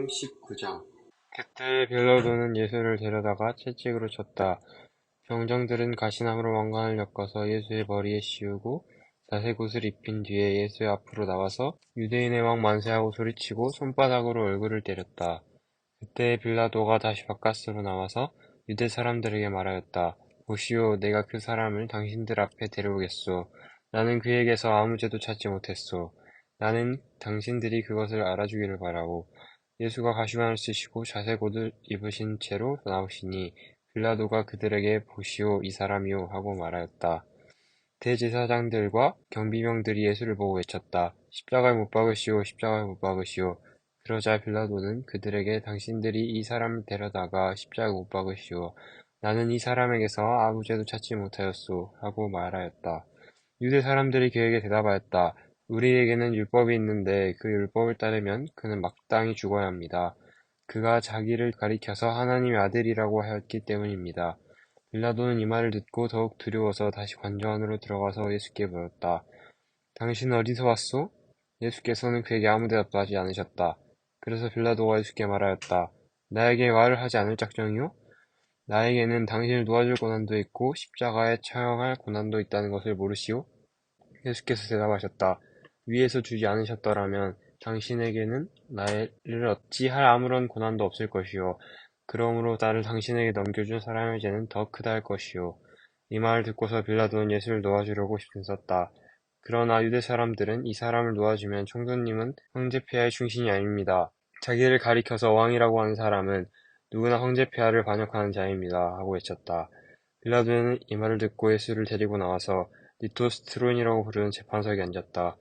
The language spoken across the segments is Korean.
사도행전 19장. 그때 빌라도는 예수를 데려다가 채찍으로 쳤다. 병정들은 가시나무로 왕관을 엮어서 예수의 머리에 씌우고 자색옷을 입힌 뒤에 예수의 앞으로 나와서 유대인의 왕 만세하고 소리치고 손바닥으로 얼굴을 때렸다. 그때 빌라도가 다시 바깥으로 나와서 유대 사람들에게 말하였다. 보시오, 내가 그 사람을 당신들 앞에 데려오겠소. 나는 그에게서 아무 죄도 찾지 못했소. 나는 당신들이 그것을 알아주기를 바라고. 예수가 가시관을 쓰시고 자색 옷을 입으신 채로 나오시니 빌라도가 그들에게 보시오, 이 사람이요 하고 말하였다. 대제사장들과 경비병들이 예수를 보고 외쳤다. 십자가에 못 박으시오, 십자가에 못 박으시오. 그러자 빌라도는 그들에게 당신들이 이 사람을 데려다가 십자가에 못 박으시오. 나는 이 사람에게서 아무 죄도 찾지 못하였소 하고 말하였다. 유대 사람들이 그에게 대답하였다. 우리에게는 율법이 있는데 그 율법을 따르면 그는 마땅히 죽어야 합니다. 그가 자기를 가리켜서 하나님의 아들이라고 하였기 때문입니다. 빌라도는 이 말을 듣고 더욱 두려워서 다시 관저 안으로 들어가서 예수께 물었다. 당신은 어디서 왔소? 예수께서는 그에게 아무 대답도 하지 않으셨다. 그래서 빌라도가 예수께 말하였다. 나에게 말을 하지 않을 작정이요? 나에게는 당신을 놓아줄 고난도 있고 십자가에 처형할 고난도 있다는 것을 모르시오? 예수께서 대답하셨다. 위에서 주지 않으셨더라면 당신에게는 나를 어찌할 아무런 고난도 없을 것이요. 그러므로 나를 당신에게 넘겨준 사람의 죄는 더 크다 할 것이요. 이 말을 듣고서 빌라도는 예수를 놓아주려고 힘썼다. 그러나 유대 사람들은 이 사람을 놓아주면 총독님은 황제폐하의 충신이 아닙니다. 자기를 가리켜서 왕이라고 하는 사람은 누구나 황제폐하를 반역하는 자입니다. 하고 외쳤다. 빌라도는 이 말을 듣고 예수를 데리고 나와서 리토스트론이라고 부르는 재판석에 앉았다.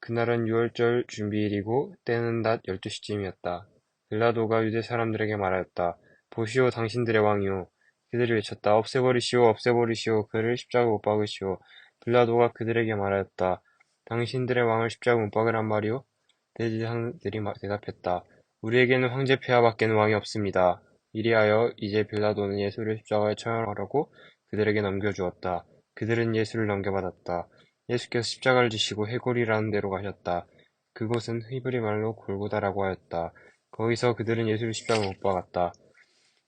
그날은 유월절 준비일이고 때는 낮 12시쯤이었다. 빌라도가 유대 사람들에게 말하였다. 보시오, 당신들의 왕이요. 그들이 외쳤다. 없애버리시오, 없애버리시오. 그를 십자가 못 박으시오. 빌라도가 그들에게 말하였다. 당신들의 왕을 십자가 못 박으란 말이오? 대제사장들이 대답했다. 우리에게는 황제 폐하밖에는 왕이 없습니다. 이리하여 이제 빌라도는 예수를 십자가에 처형하라고 그들에게 넘겨주었다. 그들은 예수를 넘겨받았다. 예수께서 십자가를 지시고 해골이라는 데로 가셨다. 그곳은 히브리 말로 골고다라고 하였다. 거기서 그들은 예수를 십자가에 못 박았다.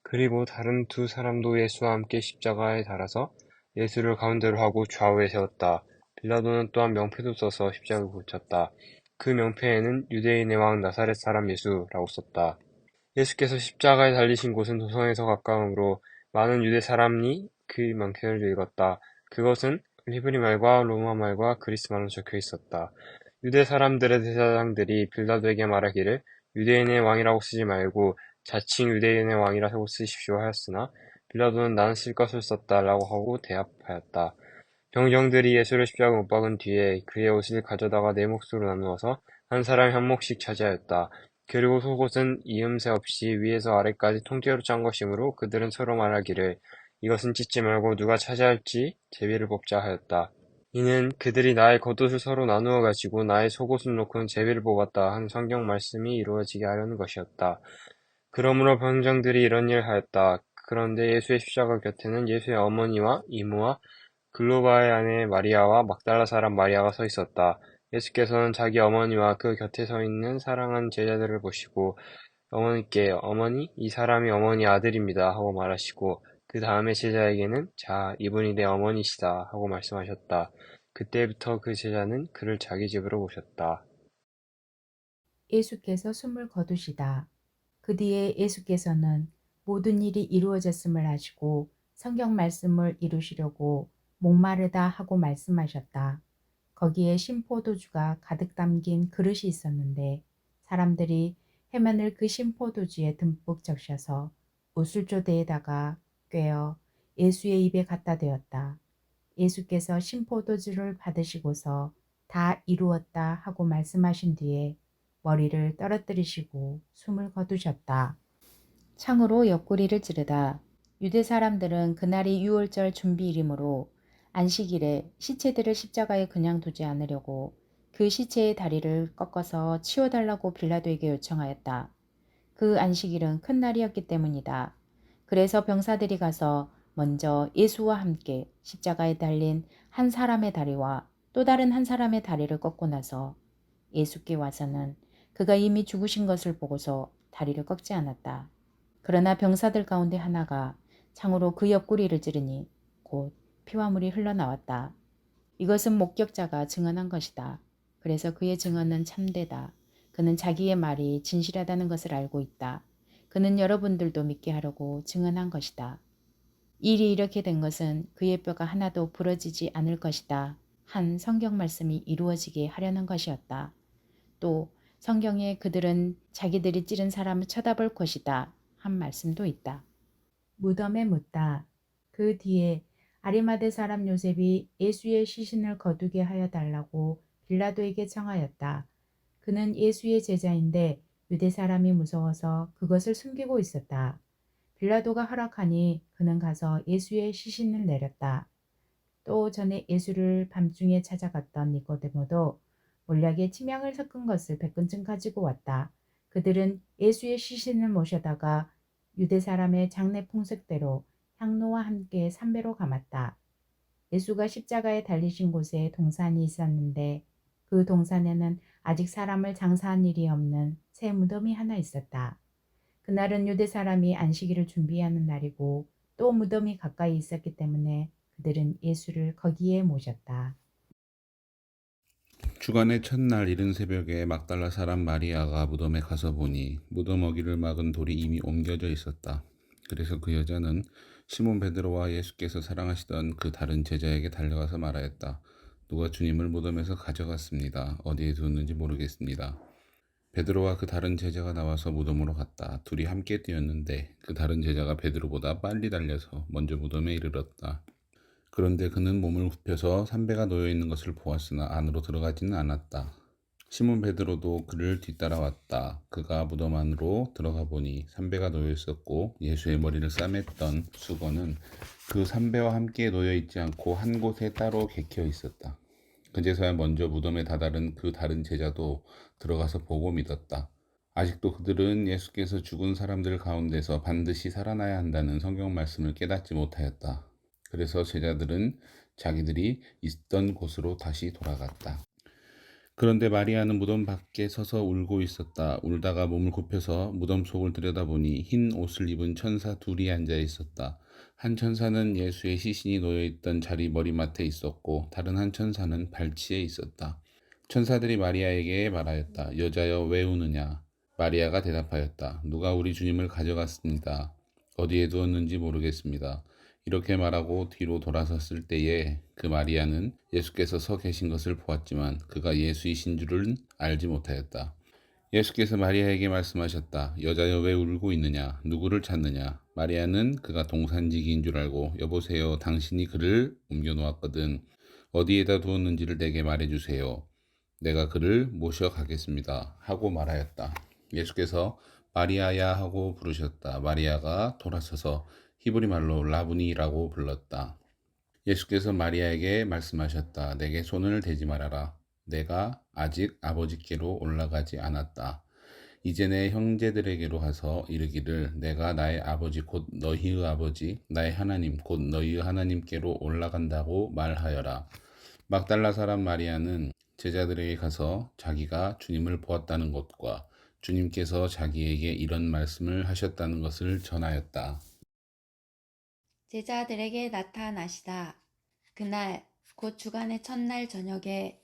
그리고 다른 두 사람도 예수와 함께 십자가에 달아서 예수를 가운데로 하고 좌우에 세웠다. 빌라도는 또한 명패도 써서 십자가에 붙였다. 그 명패에는 유대인의 왕 나사렛 사람 예수라고 썼다. 예수께서 십자가에 달리신 곳은 도성에서 가까우므로 많은 유대 사람이 그 명패를 읽었다. 그것은 히브리 말과 로마 말과 그리스 말로 적혀 있었다. 유대 사람들의 대제사장들이 빌라도에게 말하기를 유대인의 왕이라고 쓰지 말고 자칭 유대인의 왕이라고 쓰십시오 하였으나 빌라도는 나는 쓸 것을 썼다 라고 하고 대답하였다. 병정들이 예수를 십자가에 못 박은 뒤에 그의 옷을 가져다가 네 몫으로 나누어서 한 사람이 한 몫씩 차지하였다. 그리고 속옷은 이음새 없이 위에서 아래까지 통째로 짠 것이므로 그들은 서로 말하기를 이것은 찢지 말고 누가 차지할지 제비를 뽑자 하였다. 이는 그들이 나의 겉옷을 서로 나누어 가지고 나의 속옷을 놓고는 제비를 뽑았다 한 성경 말씀이 이루어지게 하려는 것이었다. 그러므로 병정들이 이런 일을 하였다. 그런데 예수의 십자가 곁에는 예수의 어머니와 이모와 글로바의 아내 마리아와 막달라 사람 마리아가 서 있었다. 예수께서는 자기 어머니와 그 곁에 서 있는 사랑하는 제자들을 보시고 어머니께 어머니, 이 사람이 어머니 아들입니다 하고 말하시고 그 다음에 제자에게는 자, 이분이 내 어머니시다 하고 말씀하셨다. 그때부터 그 제자는 그를 자기 집으로 모셨다. 예수께서 숨을 거두시다. 그 뒤에 예수께서는 모든 일이 이루어졌음을 아시고 성경 말씀을 이루시려고 목마르다 하고 말씀하셨다. 거기에 신포도주가 가득 담긴 그릇이 있었는데 사람들이 해면을 그 신포도주에 듬뿍 적셔서 우슬조대에다가 꿰어 예수의 입에 갖다 대었다. 예수께서 신포도주를 받으시고서 다 이루었다 하고 말씀하신 뒤에 머리를 떨어뜨리시고 숨을 거두셨다. 창으로 옆구리를 찌르다. 유대 사람들은 그날이 유월절 준비일이므로 안식일에 시체들을 십자가에 그냥 두지 않으려고 그 시체의 다리를 꺾어서 치워달라고 빌라도에게 요청하였다. 그 안식일은 큰 날이었기 때문이다. 그래서 병사들이 가서 먼저 예수와 함께 십자가에 달린 한 사람의 다리와 또 다른 한 사람의 다리를 꺾고 나서 예수께 와서는 그가 이미 죽으신 것을 보고서 다리를 꺾지 않았다. 그러나 병사들 가운데 하나가 창으로 그 옆구리를 찌르니 곧 피와 물이 흘러나왔다. 이것은 목격자가 증언한 것이다. 그래서 그의 증언은 참되다. 그는 자기의 말이 진실하다는 것을 알고 있다. 그는 여러분들도 믿게 하려고 증언한 것이다. 일이 이렇게 된 것은 그의 뼈가 하나도 부러지지 않을 것이다. 한 성경 말씀이 이루어지게 하려는 것이었다. 또 성경에 그들은 자기들이 찌른 사람을 쳐다볼 것이다. 한 말씀도 있다. 무덤에 묻다. 그 뒤에 아리마대 사람 요셉이 예수의 시신을 거두게 하여 달라고 빌라도에게 청하였다. 그는 예수의 제자인데 유대 사람이 무서워서 그것을 숨기고 있었다. 빌라도가 허락하니 그는 가서 예수의 시신을 내렸다. 또 전에 예수를 밤중에 찾아갔던 니고데모도 몰약에 침향을 섞은 것을 100근쯤 가지고 왔다. 그들은 예수의 시신을 모셔다가 유대 사람의 장례 풍습대로 향로와 함께 삼배로 감았다. 예수가 십자가에 달리신 곳에 동산이 있었는데 그 동산에는 아직 사람을 장사한 일이 없는 새 무덤이 하나 있었다. 그날은 유대 사람이 안식일을 준비하는 날이고 또 무덤이 가까이 있었기 때문에 그들은 예수를 거기에 모셨다. 주간의 첫날 이른 새벽에 막달라 사람 마리아가 무덤에 가서 보니 무덤 어귀를 막은 돌이 이미 옮겨져 있었다. 그래서 그 여자는 시몬 베드로와 예수께서 사랑하시던 그 다른 제자에게 달려가서 말하였다. 누가 주님을 무덤에서 가져갔습니다. 어디에 두었는지 모르겠습니다. 베드로와 그 다른 제자가 나와서 무덤으로 갔다. 둘이 함께 뛰었는데 그 다른 제자가 베드로보다 빨리 달려서 먼저 무덤에 이르렀다. 그런데 그는 몸을 굽혀서 삼배가 놓여 있는 것을 보았으나 안으로 들어가지는 않았다. 시몬 베드로도 그를 뒤따라왔다. 그가 무덤 안으로 들어가 보니 삼배가 놓여 있었고 예수의 머리를 싸맸던 수건은 그 삼배와 함께 놓여 있지 않고 한 곳에 따로 개켜 있었다. 그제서야 먼저 무덤에 다다른 그 다른 제자도 들어가서 보고 믿었다. 아직도 그들은 예수께서 죽은 사람들 가운데서 반드시 살아나야 한다는 성경 말씀을 깨닫지 못하였다. 그래서 제자들은 자기들이 있던 곳으로 다시 돌아갔다. 그런데 마리아는 무덤 밖에 서서 울고 있었다. 울다가 몸을 굽혀서 무덤 속을 들여다보니 흰 옷을 입은 천사 둘이 앉아 있었다. 한 천사는 예수의 시신이 놓여있던 자리 머리맡에 있었고 다른 한 천사는 발치에 있었다. 천사들이 마리아에게 말하였다. 여자여 왜 우느냐? 마리아가 대답하였다. 누가 우리 주님을 가져갔습니다. 어디에 두었는지 모르겠습니다. 이렇게 말하고 뒤로 돌아섰을 때에 그 마리아는 예수께서 서 계신 것을 보았지만 그가 예수이신 줄은 알지 못하였다. 예수께서 마리아에게 말씀하셨다. 여자여 왜 울고 있느냐? 누구를 찾느냐? 마리아는 그가 동산지기인 줄 알고 여보세요. 당신이 그를 옮겨놓았거든. 어디에다 두었는지를 내게 말해주세요. 내가 그를 모셔가겠습니다. 하고 말하였다. 예수께서 마리아야 하고 부르셨다. 마리아가 돌아서서 히브리 말로 라브니라고 불렀다. 예수께서 마리아에게 말씀하셨다. 내게 손을 대지 말아라. 내가 아직 아버지께로 올라가지 않았다. 이제 내 형제들에게로 가서 이르기를 내가 나의 아버지 곧 너희의 아버지 나의 하나님 곧 너희의 하나님께로 올라간다고 말하여라. 막달라 사람 마리아는 제자들에게 가서 자기가 주님을 보았다는 것과 주님께서 자기에게 이런 말씀을 하셨다는 것을 전하였다. 제자들에게 나타나시다. 그날 곧 주간의 첫날 저녁에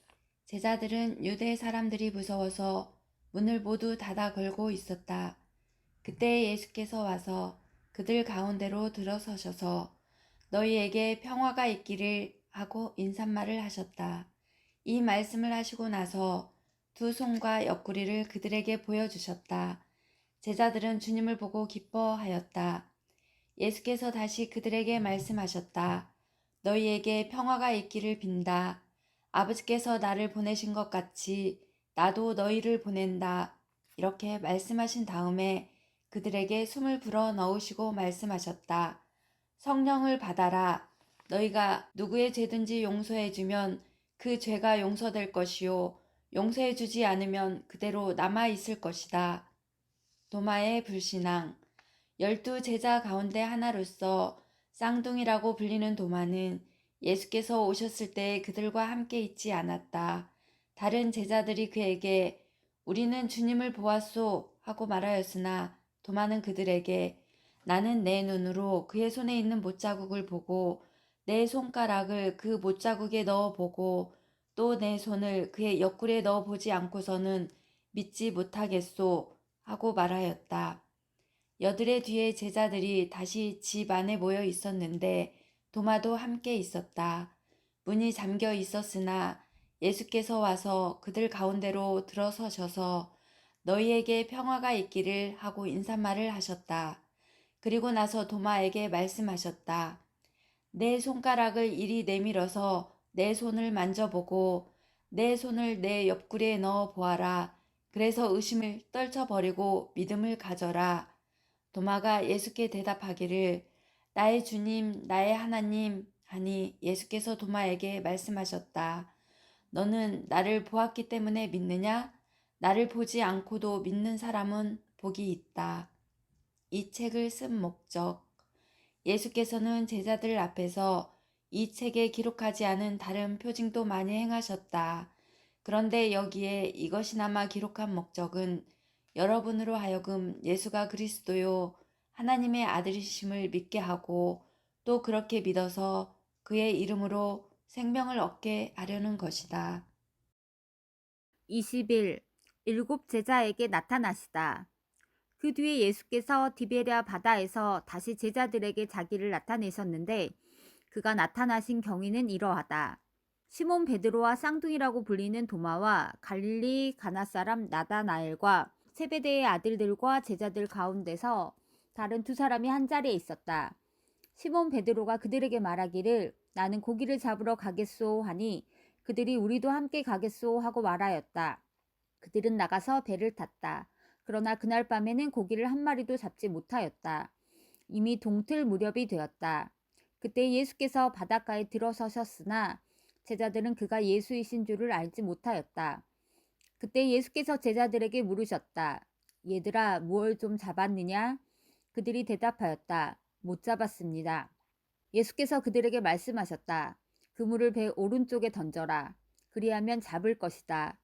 제자들은 유대 사람들이 무서워서 문을 모두 닫아 걸고 있었다. 그때 예수께서 와서 그들 가운데로 들어서셔서 너희에게 평화가 있기를 하고 인사말을 하셨다. 이 말씀을 하시고 나서 두 손과 옆구리를 그들에게 보여주셨다. 제자들은 주님을 보고 기뻐하였다. 예수께서 다시 그들에게 말씀하셨다. 너희에게 평화가 있기를 빈다. 아버지께서 나를 보내신 것 같이 나도 너희를 보낸다. 이렇게 말씀하신 다음에 그들에게 숨을 불어 넣으시고 말씀하셨다. 성령을 받아라. 너희가 누구의 죄든지 용서해주면 그 죄가 용서될 것이요. 용서해주지 않으면 그대로 남아있을 것이다. 도마의 불신앙. 12 제자 가운데 하나로서 쌍둥이라고 불리는 도마는 예수께서 오셨을 때 그들과 함께 있지 않았다. 다른 제자들이 그에게 우리는 주님을 보았소 하고 말하였으나 도마는 그들에게 나는 내 눈으로 그의 손에 있는 못자국을 보고 내 손가락을 그 못자국에 넣어보고 또 내 손을 그의 옆구리에 넣어보지 않고서는 믿지 못하겠소 하고 말하였다. 여드레 뒤에 제자들이 다시 집 안에 모여 있었는데 도마도 함께 있었다. 문이 잠겨 있었으나 예수께서 와서 그들 가운데로 들어서셔서 너희에게 평화가 있기를 하고 인사말을 하셨다. 그리고 나서 도마에게 말씀하셨다. 내 손가락을 이리 내밀어서 내 손을 만져보고 내 손을 내 옆구리에 넣어 보아라. 그래서 의심을 떨쳐버리고 믿음을 가져라. 도마가 예수께 대답하기를 나의 주님, 나의 하나님 하니 예수께서 도마에게 말씀하셨다. 너는 나를 보았기 때문에 믿느냐? 나를 보지 않고도 믿는 사람은 복이 있다. 이 책을 쓴 목적. 예수께서는 제자들 앞에서 이 책에 기록하지 않은 다른 표징도 많이 행하셨다. 그런데 여기에 이것이나마 기록한 목적은 여러분으로 하여금 예수가 그리스도요 하나님의 아들이심을 믿게 하고 또 그렇게 믿어서 그의 이름으로 생명을 얻게 하려는 것이다. 20일 일곱 제자에게 나타나시다. 그 뒤에 예수께서 디베랴 바다에서 다시 제자들에게 자기를 나타내셨는데 그가 나타나신 경위는 이러하다. 시몬 베드로와 쌍둥이라고 불리는 도마와 갈릴리 가나 사람 나다나엘과 세베대의 아들들과 제자들 가운데서 다른 두 사람이 한자리에 있었다. 시몬 베드로가 그들에게 말하기를 나는 고기를 잡으러 가겠소 하니 그들이 우리도 함께 가겠소 하고 말하였다. 그들은 나가서 배를 탔다. 그러나 그날 밤에는 고기를 한 마리도 잡지 못하였다. 이미 동틀 무렵이 되었다. 그때 예수께서 바닷가에 들어서셨으나 제자들은 그가 예수이신 줄을 알지 못하였다. 그때 예수께서 제자들에게 물으셨다. 얘들아, 무얼 좀 잡았느냐? 그들이 대답하였다. 못 잡았습니다. 예수께서 그들에게 말씀하셨다. 그물을 배 오른쪽에 던져라. 그리하면 잡을 것이다.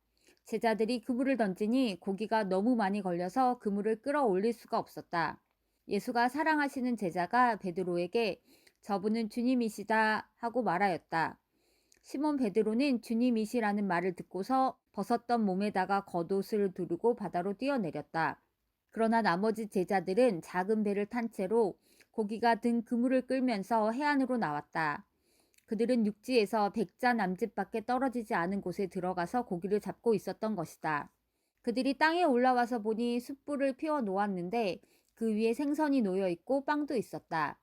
제자들이 그물을 던지니 고기가 너무 많이 걸려서 그물을 끌어올릴 수가 없었다. 예수가 사랑하시는 제자가 베드로에게 저분은 주님이시다 하고 말하였다. 시몬 베드로는 주님이시라는 말을 듣고서 벗었던 몸에다가 겉옷을 두르고 바다로 뛰어내렸다. 그러나 나머지 제자들은 작은 배를 탄 채로 고기가 든 그물을 끌면서 해안으로 나왔다. 그들은 육지에서 백자 남짓밖에 떨어지지 않은 곳에 들어가서 고기를 잡고 있었던 것이다. 그들이 땅에 올라와서 보니 숯불을 피워 놓았는데 그 위에 생선이 놓여 있고 빵도 있었다.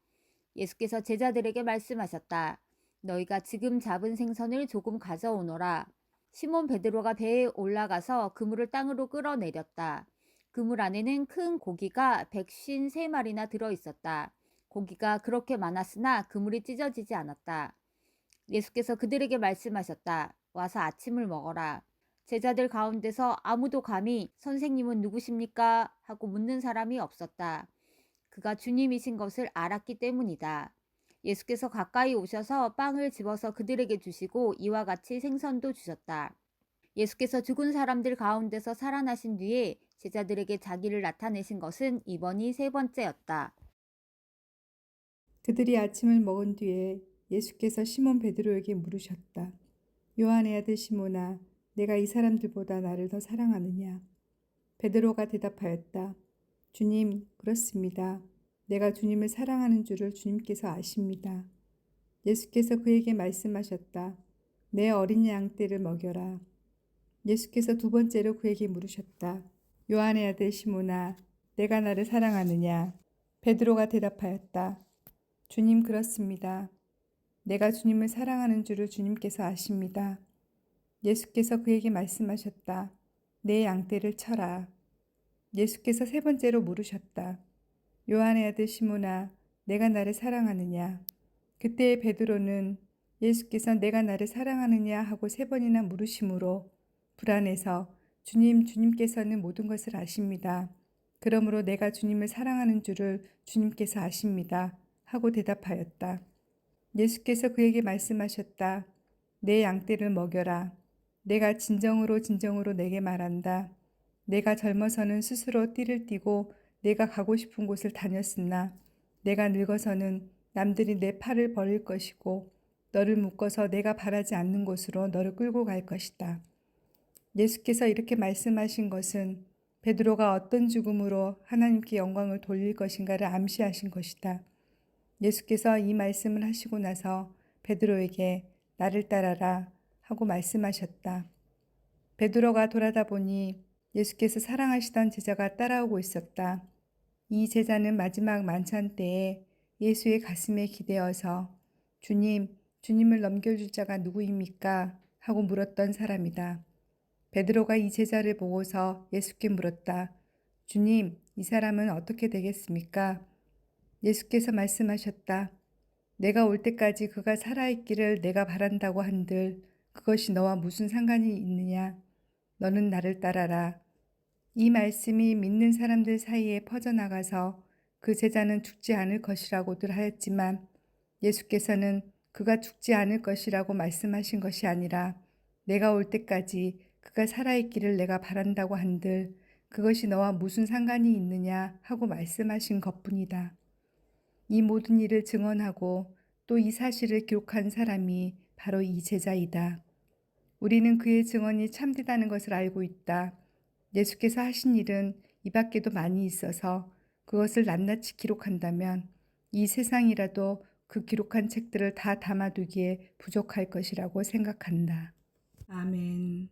예수께서 제자들에게 말씀하셨다. 너희가 지금 잡은 생선을 조금 가져오너라. 시몬 베드로가 배에 올라가서 그물을 땅으로 끌어내렸다. 그물 안에는 큰 고기가 153마리나 들어있었다. 고기가 그렇게 많았으나 그물이 찢어지지 않았다. 예수께서 그들에게 말씀하셨다. 와서 아침을 먹어라. 제자들 가운데서 아무도 감히 선생님은 누구십니까? 하고 묻는 사람이 없었다. 그가 주님이신 것을 알았기 때문이다. 예수께서 가까이 오셔서 빵을 집어서 그들에게 주시고 이와 같이 생선도 주셨다. 예수께서 죽은 사람들 가운데서 살아나신 뒤에 제자들에게 자기를 나타내신 것은 이번이 세 번째였다. 그들이 아침을 먹은 뒤에 예수께서 시몬 베드로에게 물으셨다. 요한의 아들 시몬아, 내가 이 사람들보다 나를 더 사랑하느냐? 베드로가 대답하였다. 주님, 그렇습니다. 내가 주님을 사랑하는 줄을 주님께서 아십니다. 예수께서 그에게 말씀하셨다. 내 어린 양떼를 먹여라. 예수께서 두 번째로 그에게 물으셨다. 요한의 아들 시몬아, 내가 나를 사랑하느냐? 베드로가 대답하였다. 주님, 그렇습니다. 내가 주님을 사랑하는 줄을 주님께서 아십니다. 예수께서 그에게 말씀하셨다. 내 양떼를 쳐라. 예수께서 세 번째로 물으셨다. 요한의 아들 시몬아, 내가 나를 사랑하느냐? 그때의 베드로는 예수께서 내가 나를 사랑하느냐 하고 세 번이나 물으심으로 불안해서 주님께서는 모든 것을 아십니다. 그러므로 내가 주님을 사랑하는 줄을 주님께서 아십니다. 하고 대답하였다. 예수께서 그에게 말씀하셨다. 내 양떼를 먹여라. 내가 진정으로 내게 말한다. 내가 젊어서는 스스로 띠를 띠고 내가 가고 싶은 곳을 다녔으나 내가 늙어서는 남들이 내 팔을 벌릴 것이고 너를 묶어서 내가 바라지 않는 곳으로 너를 끌고 갈 것이다. 예수께서 이렇게 말씀하신 것은 베드로가 어떤 죽음으로 하나님께 영광을 돌릴 것인가를 암시하신 것이다. 예수께서 이 말씀을 하시고 나서 베드로에게 나를 따라라 하고 말씀하셨다. 베드로가 돌아다 보니 예수께서 사랑하시던 제자가 따라오고 있었다. 이 제자는 마지막 만찬 때에 예수의 가슴에 기대어서 주님을 넘겨줄 자가 누구입니까? 하고 물었던 사람이다. 베드로가 이 제자를 보고서 예수께 물었다. 주님, 이 사람은 어떻게 되겠습니까? 예수께서 말씀하셨다. 내가 올 때까지 그가 살아있기를 내가 바란다고 한들 그것이 너와 무슨 상관이 있느냐? 너는 나를 따라라. 이 말씀이 믿는 사람들 사이에 퍼져나가서 그 제자는 죽지 않을 것이라고들 하였지만 예수께서는 그가 죽지 않을 것이라고 말씀하신 것이 아니라 내가 올 때까지 그가 살아있기를 내가 바란다고 한들 그것이 너와 무슨 상관이 있느냐 하고 말씀하신 것뿐이다. 이 모든 일을 증언하고 또 이 사실을 기록한 사람이 바로 이 제자이다. 우리는 그의 증언이 참되다는 것을 알고 있다. 예수께서 하신 일은 이 밖에도 많이 있어서 그것을 낱낱이 기록한다면 이 세상이라도 그 기록한 책들을 다 담아두기에 부족할 것이라고 생각한다. 아멘.